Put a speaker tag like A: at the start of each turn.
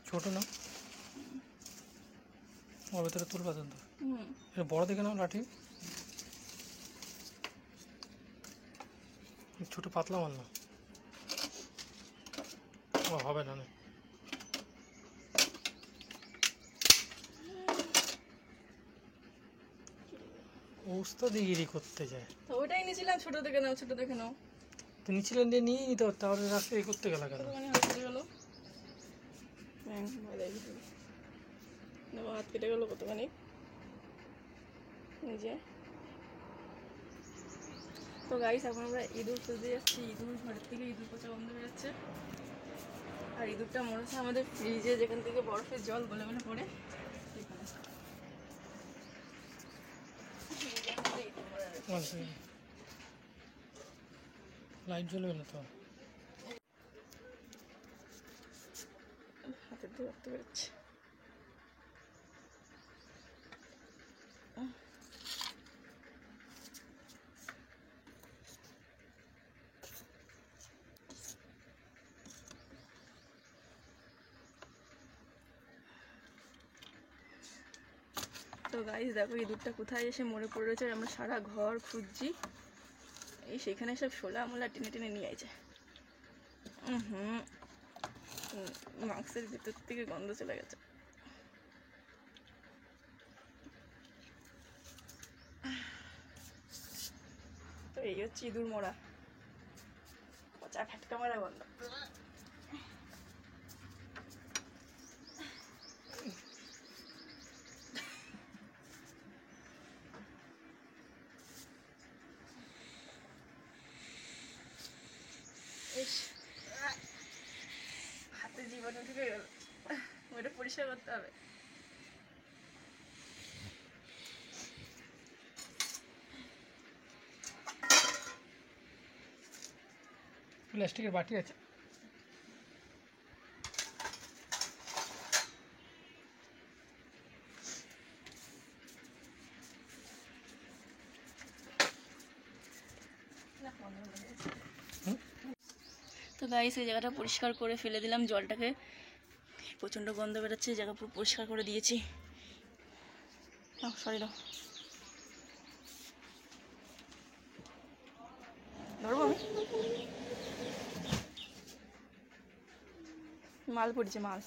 A: ছোট না ওর ভেতরে তুলবা তো এটা বড় দেখে নাও লাঠি, ছোট পাতলা মাল না, ও হবে না না ওস্তাদিগিরি করতে যায়।
B: তো ওইটাই নিয়েছিলাম, ছোট দেখে নাও, ছোট দেখে নাও।
A: তো নিচ্ছিলেন দিয়ে নিয়ে নিতে পারতে, তাহলে রাস্তায় করতে গেল কেন?
B: হাত কেটে গেল কতখানি নিজে। তো গাইস এখন আমরা ইঁদুর খুঁজতে যাচ্ছি। ইঁদুর ঘরের থেকে ইঁদুর পচা গন্ধ বেরোচ্ছে। আর ইঁদুরটা মনে হচ্ছে আমাদের ফ্রিজে যেখান থেকে বরফের জল গলে গলে পড়ে
A: লাইট জ্বলবে না তো,
B: হাতের দিয়ে রক্ত বেরোচ্ছে। তো গাইস দেখো ইঁদুরটা কোথায় এসে মরে পড়ে রয়েছে। আমরা সারা ঘর খুঁজছি, এই সেখানে সব শোলা মোলা টেনে টেনে নিয়ে আইছে। মাস্কের ভিতর থেকে গন্ধ চলে গেছে। তো এই হচ্ছে ইঁদুর মরা, পচা ফ্যাটকা মারা গন্ধ। হাতে জীবাণু ঢুকে গেল, ওটা পরিষ্কার করতে হবে।
A: প্লাস্টিকের বাটি আছে,
B: তো গাইস এই জায়গাটা পরিষ্কার করে ফেলে দিলাম জলটাকে, প্রচণ্ড গন্ধ বেরোচ্ছে। এই জায়গা পুরো পরিষ্কার করে দিয়েছি। সরি দাও, ধরবো আমি, মাল পড়ছে মাল।